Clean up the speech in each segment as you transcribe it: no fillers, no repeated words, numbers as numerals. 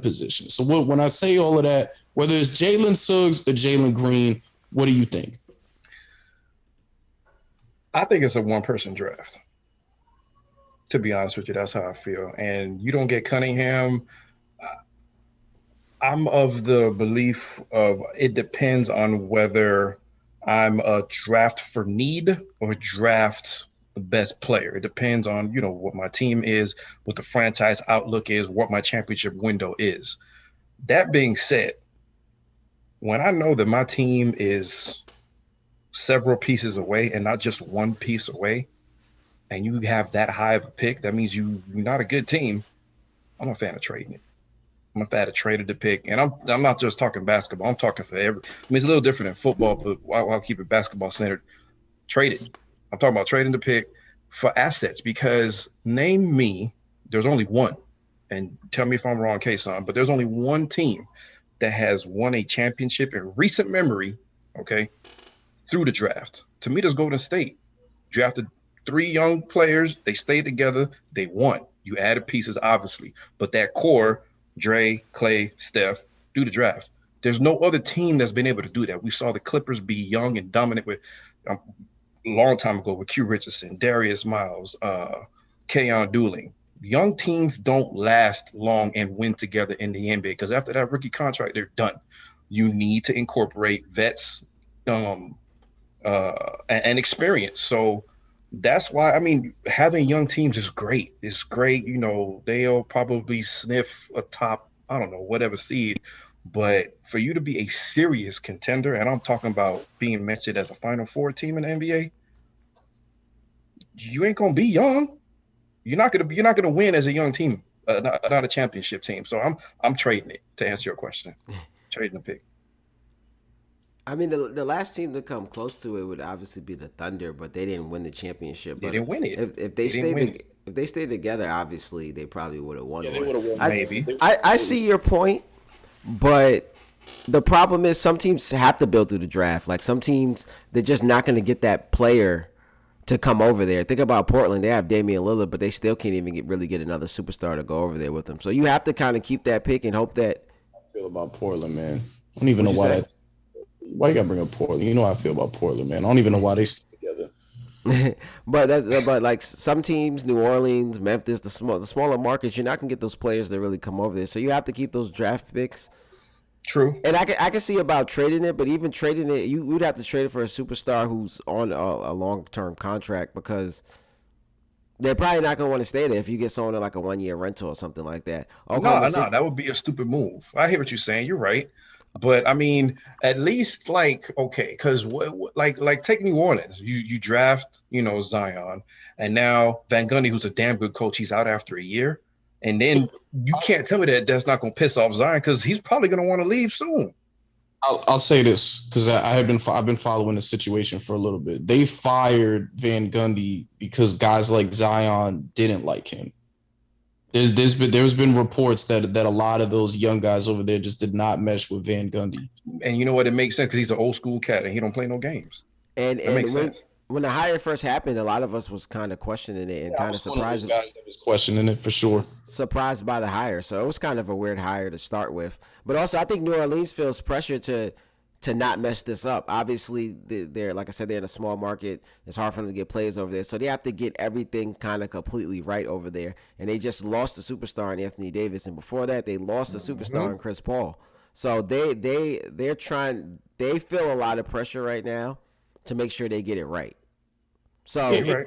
position. So when I say all of that, whether it's Jalen Suggs or Jalen Green, what do you think? I think it's a one-person draft. To be honest with you, that's how I feel. And you don't get Cunningham. I'm of the belief of it depends on whether I'm a draft for need or draft the best player. It depends on, what my team is, what the franchise outlook is, what my championship window is. That being said, when I know that my team is several pieces away and not just one piece away, and you have that high of a pick, that means you're not a good team. I'm a fan of trading it. I'm a fan of trading the pick, and I'm not just talking basketball. I'm talking for every. I mean, it's a little different in football, but I'll keep it basketball centered. Trade it. I'm talking about trading the pick for assets because name me. There's only one, and tell me if I'm wrong, Kayson, but there's only one team that has won a championship in recent memory. Okay, through the draft. To me, there's Golden State. Drafted three young players. They stayed together. They won. You added pieces, obviously, but that core. Dre, Clay, Steph, do the draft. There's no other team that's been able to do that. We saw the Clippers be young and dominant with a long time ago with Q Richardson, Darius Miles, Keon Dooling. Young teams don't last long and win together in the NBA because after that rookie contract, they're done. You need to incorporate vets and experience. So that's why, having young teams is great. It's great. They'll probably sniff a top, I don't know, whatever seed. But for you to be a serious contender, and I'm talking about being mentioned as a Final Four team in the NBA, you ain't gonna be young. You're not gonna win as a young team, not a championship team. So I'm trading it to answer your question. Trading the pick. I mean, the last team to come close to it would obviously be the Thunder, but they didn't win the championship. They But didn't win it. if they They didn't stayed win it. if they stayed together, obviously they probably would have won Yeah, they one. would have won. I, Maybe. I see your point, but the problem is some teams have to build through the draft. Like some teams, they're just not going to get that player to come over there. Think about Portland; they have Damian Lillard, but they still can't even really get another superstar to go over there with them. So you have to kind of keep that pick and hope that. I feel about Portland, man. I don't even know What you why say? that. Why you gotta bring up Portland? You know how I feel about Portland, man. I don't even know why they stay together. But like some teams, New Orleans, Memphis, the smaller markets, you're not gonna get those players that really come over there. So you have to keep those draft picks. True. And I can see about trading it, but even trading it, you would have to trade it for a superstar who's on a long term contract because they're probably not gonna want to stay there if you get someone like a 1 year rental or something like that. No, Oklahoma no, City, that would be a stupid move. I hear what you're saying. You're right. But at least like okay, because like take New Orleans. You draft Zion, and now Van Gundy, who's a damn good coach, he's out after a year, and then you can't tell me that that's not going to piss off Zion because he's probably going to want to leave soon. I'll say this because I've been following the situation for a little bit. They fired Van Gundy because guys like Zion didn't like him. There's been reports that a lot of those young guys over there just did not mesh with Van Gundy. And you know what? It makes sense because he's an old school cat and he don't play no games. and That makes and sense. when the hire first happened, a lot of us was kind of questioning it and I kind of was one of those surprised guys that was questioning it for sure. by the hire. So it was kind of a weird hire to start with. But also, I think New Orleans feels pressure to not mess this up. Obviously, they're like I said, they're in a small market. It's hard for them to get players over there, so they have to get everything kind of completely right over there. And they just lost the superstar in Anthony Davis, and before that, they lost the superstar in Chris Paul. So they're trying. They feel a lot of pressure right now to make sure they get it right. Yeah, So You're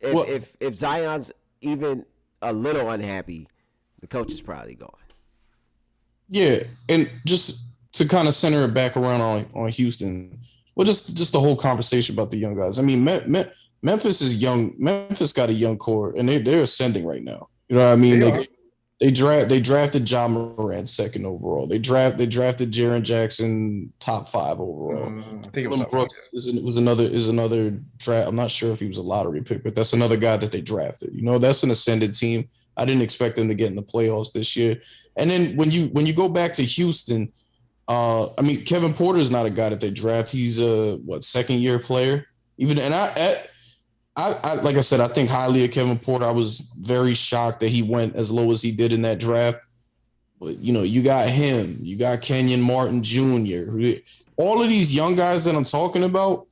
right. well, if Zion's even a little unhappy, the coach is probably gone. yeah, and just to kind of center it back around on Houston, well, just the whole conversation about the young guys. I mean, Memphis is young. Memphis got a young core, and they're ascending right now. You know what I mean? They are. They drafted John Morant second overall. They drafted Jaren Jackson top 5 overall. I think it was Dylan something like Brooks is another draft. I'm not sure if he was a lottery pick, but that's another guy that they drafted. You know, that's an ascended team. I didn't expect them to get in the playoffs this year. And then when you go back to Houston, I mean, Kevin Porter is not a guy that they draft. He's a second year player. Even and I like I said, I think highly of Kevin Porter. I was very shocked that he went as low as he did in that draft. But you got him, you got Kenyon Martin Jr. All of these young guys that I'm talking about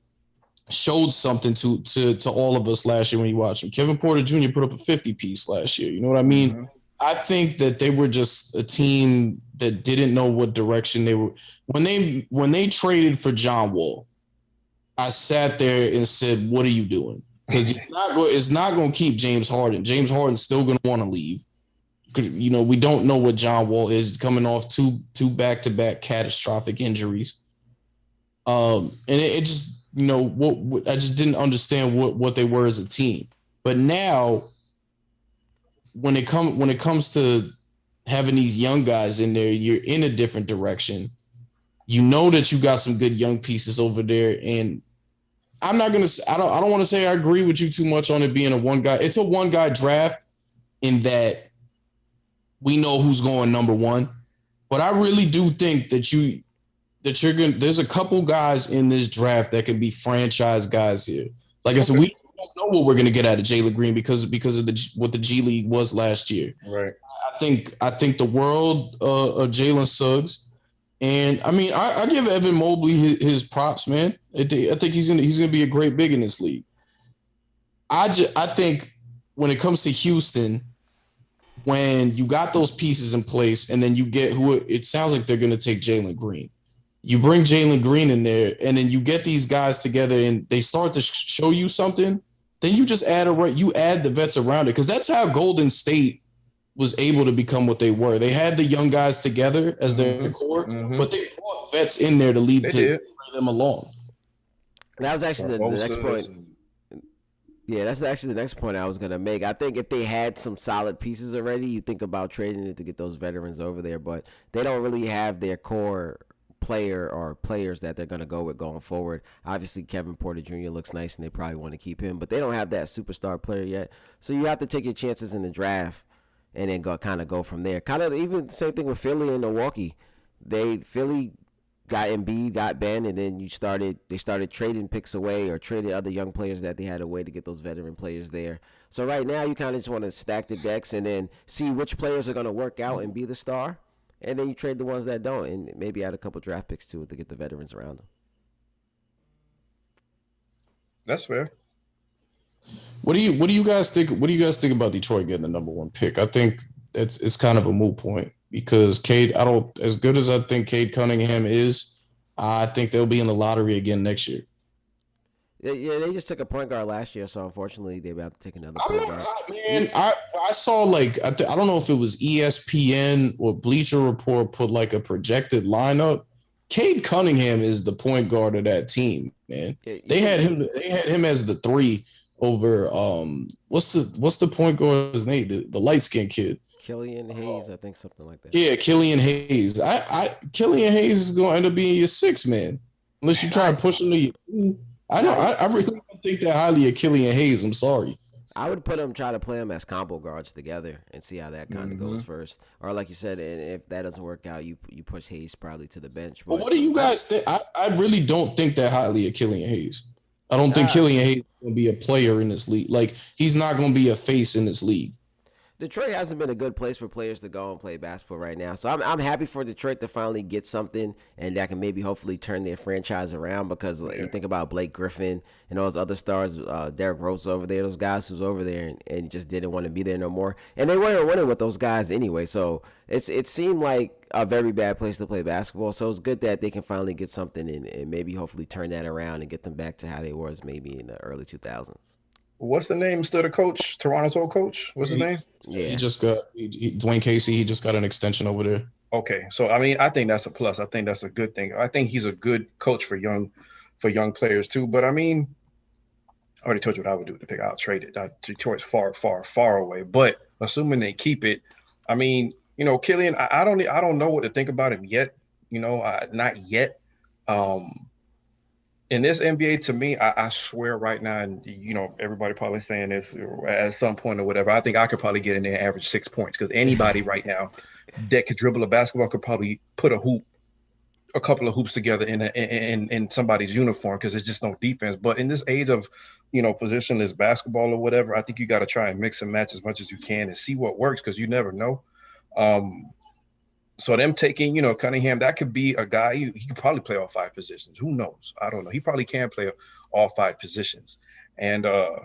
showed something to all of us last year when you watch him. Kevin Porter Jr. put up a 50 piece last year. You know what I mean? Mm-hmm. I think that they were just a team that didn't know what direction they were. When they traded for John Wall, I sat there and said, "What are you doing?" Because it's not going to keep James Harden. James Harden's still going to want to leave. We don't know what John Wall is coming off two back-to-back catastrophic injuries. And it just what I just didn't understand what they were as a team. But now, when it comes to having these young guys in there, you're in a different direction. You know that you got some good young pieces over there, and I don't want to say I agree with you too much on it being a one guy. It's a one guy draft in that we know who's going number one, but I really do think that you're going. There's a couple guys in this draft that can be franchise guys here. Like I said, we don't know what we're going to get out of Jalen Green because of what the G League was last year. Right. I think the world of Jalen Suggs, and I mean I give Evan Mobley his props, man. I think he's gonna be a great big in this league. I think when it comes to Houston, when you got those pieces in place, and then you get who it sounds like they're going to take Jalen Green. You bring Jalen Green in there, and then you get these guys together, and they start to show you something. Then you just add the vets around it, because that's how Golden State was able to become what they were. They had the young guys together as their core, but they brought vets in there to lead them along. That was actually the next point. Yeah, that's actually the next point I was going to make. I think if they had some solid pieces already, you think about trading it to get those veterans over there, but they don't really have their core player or players that they're going to go with going forward. Obviously, Kevin Porter Jr. looks nice, and they probably want to keep him, but they don't have that superstar player yet. So you have to take your chances in the draft and then go from there. Kind of even the same thing with Philly and Milwaukee. Philly got Embiid, got Ben, and then they started trading picks away or traded other young players that they had away to get those veteran players there. So right now you kind of just want to stack the decks and then see which players are going to work out and be the star, and then you trade the ones that don't, and maybe add a couple draft picks to it to get the veterans around them. That's fair. What do you guys think? What do you guys think about Detroit getting the number one pick? I think it's kind of a moot point, because as good as I think Cade Cunningham is, I think they'll be in the lottery again next year. Yeah, they just took a point guard last year, so unfortunately they have to take another point guard. Man, I saw I don't know if it was ESPN or Bleacher Report put like a projected lineup. Cade Cunningham is the point guard of that team, man. They had him as the 3 over what's the point guard's name? The light skinned kid. Killian Hayes, I think, something like that. Yeah, Killian Hayes. Killian Hayes is going to end up being your 6 man, unless you try and push him to you. I really don't think that highly of Killian Hayes. I'm sorry. I would try to play them as combo guards together and see how that kind of goes first. Or like you said, and if that doesn't work out, you push Hayes probably to the bench. But what do you guys think? I really don't think that highly of Killian Hayes. I don't think Killian Hayes is going to be a player in this league. Like, he's not going to be a face in this league. Detroit hasn't been a good place for players to go and play basketball right now. So I'm happy for Detroit to finally get something, and that can maybe hopefully turn their franchise around, because you think about Blake Griffin and those other stars, Derrick Rose over there, those guys who's over there and just didn't want to be there no more. And they weren't winning with those guys anyway. So it seemed like a very bad place to play basketball. So it's good that they can finally get something and maybe hopefully turn that around and get them back to how they were maybe in the early 2000s. What's the name still the coach? Toronto's old coach? What's his name? Yeah, he just got Dwayne Casey. He just got an extension over there. Okay, so I mean, I think that's a plus. I think that's a good thing. I think he's a good coach for young players too. But I mean, I already told you what I would do to pick out trade it. Detroit's far, far, far away. But assuming they keep it, I mean, Killian, I don't know what to think about him yet. Not yet. In this NBA, to me, I swear right now, and everybody probably saying this at some point or whatever, I think I could probably get in there and average 6 points, because anybody right now that could dribble a basketball could probably put a couple of hoops together in somebody's uniform, because there's just no defense. But in this age of positionless basketball or whatever, I think you got to try and mix and match as much as you can and see what works, because you never know. So them taking, Cunningham, that could be a guy, he could probably play all five positions. Who knows? I don't know. He probably can play all five positions. And I'm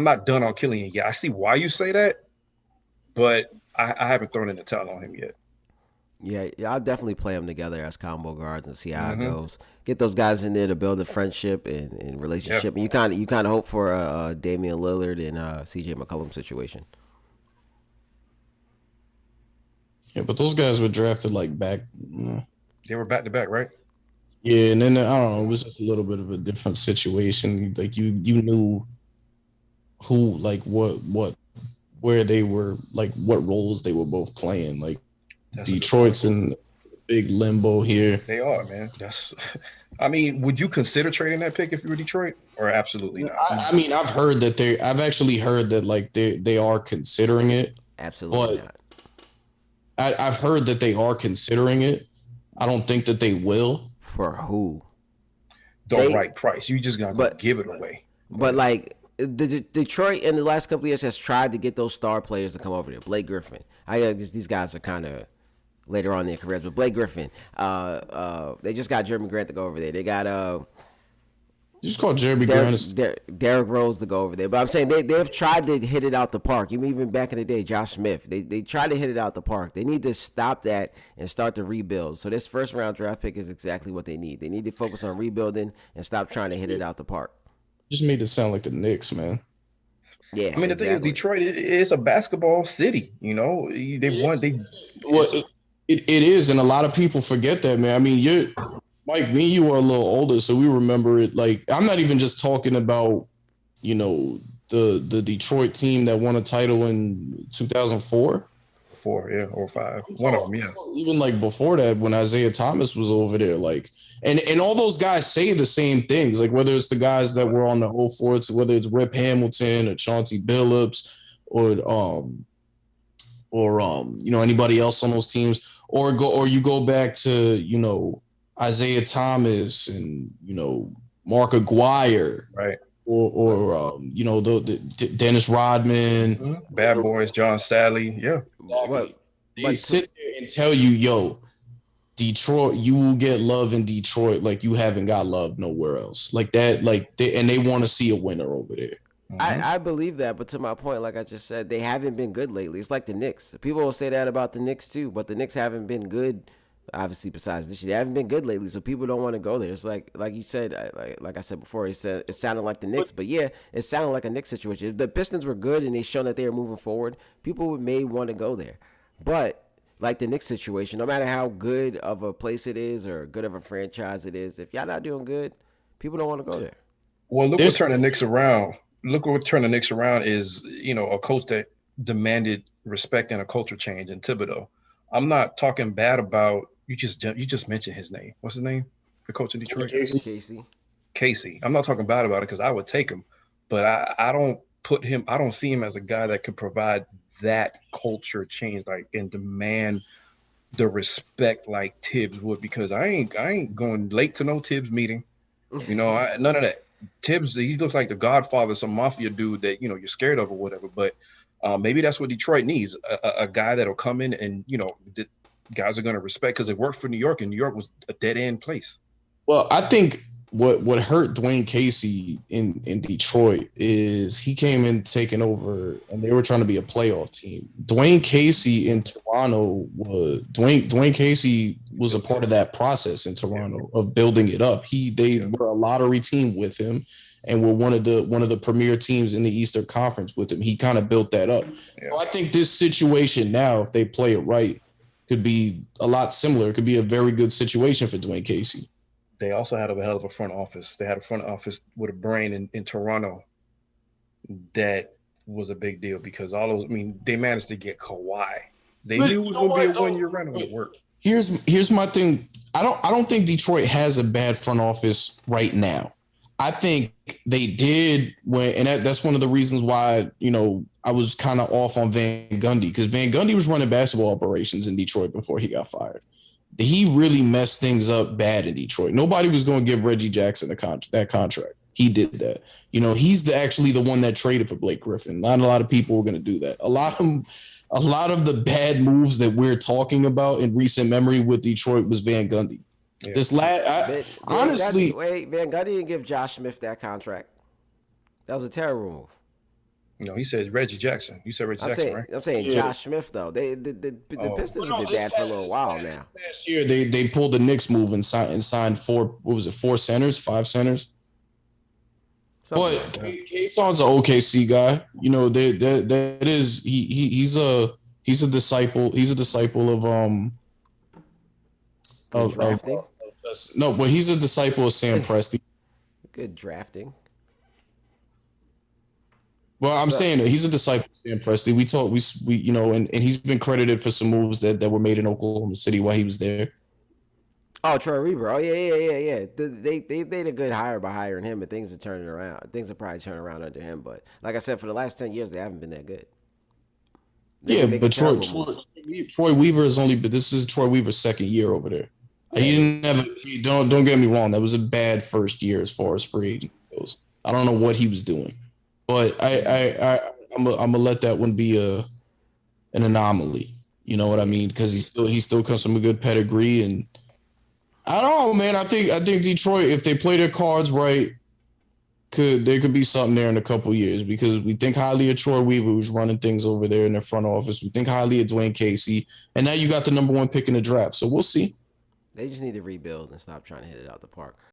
not done on Killian yet. I see why you say that, but I haven't thrown in the towel on him yet. Yeah, I'll definitely play them together as combo guards and see how it Hmm. goes. Get those guys in there to build a friendship and Yeah. relationship. And you kind of hope for a Damian Lillard and C.J. McCollum situation. Yeah, but those guys were drafted like back. They were back to back, right? Yeah, and then I don't know. It was just a little bit of a different situation. Like you knew who, like what, where they were, like what roles they were both playing. Like That's a good point. Detroit's in big limbo here. They are, man. I mean, would you consider trading that pick if you were Detroit, or absolutely not? I mean, I've actually heard that like they are considering it, Absolutely but not. I've heard that they are considering it. I don't think that they will. For who? The They right price. You just gotta go but give it away. but like Detroit in the last couple of years has tried to get those star players to come over there. Blake Griffin. I guess these guys are kind of later on in their careers, but Blake Griffin. They just got Jeremy Grant to go over there. They got You just call Jeremy Grant. Derrick Rose to go over there. But I'm saying they've tried to hit it out the park. Even back in the day, Josh Smith. They tried to hit it out the park. They need to stop that and start to rebuild. So this first round draft pick is exactly what they need. They need to focus on rebuilding and stop trying to hit it out the park. Just made it sound like the Knicks, man. Yeah, I mean, the thing is, exactly. Detroit is a basketball city. They won. Well, it is, and a lot of people forget that, man. I mean, you're Mike. Me and you are a little older, so we remember it. Like, I'm not even just talking about, the Detroit team that won a title in 2004. 4, yeah, or 5. One of them, yeah. Even like before that, when Isaiah Thomas was over there, like, and all those guys say the same things, like whether it's the guys that were on the 04, to whether it's Rip Hamilton or Chauncey Billups or anybody else on those teams, or you go back to Isaiah Thomas and Mark Aguirre Right. or Dennis Rodman. Bad Boys, John Sally. Yeah. But Exactly. They but to, sit there and tell you, yo, Detroit, you will get love in Detroit like you haven't got love nowhere else. Like that, and they want to see a winner over there. Hmm. I believe that, but to my point, like I just said, they haven't been good lately. It's like the Knicks. People will say that about the Knicks too, but the Knicks haven't been good. Obviously, besides this year, they haven't been good lately, so people don't want to go there. It's like you said, like I said before, it sounded like the But Knicks, but yeah, it sounded like a Knicks situation. If the Pistons were good and they shown that they were moving forward, people may want to go there. But like the Knicks situation, no matter how good of a place it is or good of a franchise it is, if y'all not doing good, people don't want to go there. Well, look what this, turned the Knicks around. Look what turned the Knicks around is, a coach that demanded respect and a culture change in Thibodeau. I'm not talking bad about you just mentioned his name. What's his name? The coach in Detroit? Casey, Casey. Casey. I'm not talking bad about it because I would take him, but I don't see him as a guy that could provide that culture change, like, and demand the respect like Tibbs would, because I ain't going late to no Tibbs meeting. None of that. Tibbs, he looks like the Godfather, some mafia dude that you're scared of or whatever. But maybe that's what Detroit needs, a guy that'll come in and the guys are going to respect, because it worked for New York, and New York was a dead end place. well, I think what hurt Dwayne Casey in Detroit is he came in taking over, and they were trying to be a playoff team. Dwayne Casey was a part of that process in Toronto of building it up. They Yeah, were a lottery team with him, and were one of the premier teams in the Eastern Conference with him. He kind of built that up. yeah. So I think this situation now, if they play it right, could be a lot similar. It could be a very good situation for Dwayne Casey. They also had a hell of a front office. They had a front office with a brain in Toronto that was a big deal, because they managed to get Kawhi. They But knew it you was know going to be what a though? 1 year rental. It worked. Here's my thing. I don't think Detroit has a bad front office right now. I think they did that's one of the reasons why I was kind of off on Van Gundy, because Van Gundy was running basketball operations in Detroit before he got fired. He really messed things up bad in Detroit. Nobody was going to give Reggie Jackson that contract. He did that. He's actually the one that traded for Blake Griffin. Not a lot of people were going to do that. A lot of them, a lot of the bad moves that we're talking about in recent memory with Detroit was Van Gundy. Yeah. This honestly, Van Gundy didn't give Josh Smith that contract. That was a terrible move. No, he said Reggie Jackson. You said Reggie Jackson, right? I'm saying yeah. Josh Smith though. The Pistons have been This bad for a little while now. past year, they pulled the Knicks move and signed four. What was it? 5 centers. But Kayson's an OKC guy. You know, that is he's a disciple. He's a disciple Good drafting. No, but he's a disciple of Sam Presti. Good drafting. Well, I'm saying that he's a disciple of Sam Presti. We you know, and he's been credited for some moves that were made in Oklahoma City while he was there. Oh, Troy Weaver. Oh, yeah. They made a good hire by hiring him, and things are turning around. Things are probably turning around under him. But like I said, for the last 10 years, they haven't been that good. Yeah, but Troy Weaver is this is Troy Weaver's second year over there. Yeah. He didn't have don't get me wrong. That was a bad first year as far as free agent goes. I don't know what he was doing, but I'm gonna let that one be an anomaly. You know what I mean? Because he still comes from a good pedigree, and I don't know, man. I think Detroit, if they play their cards right, there could be something there in a couple of years, because we think highly of Troy Weaver, who's running things over there in the front office. We think highly of Dwayne Casey, and now you got the number 1 pick in the draft. So we'll see. They just need to rebuild and stop trying to hit it out the park.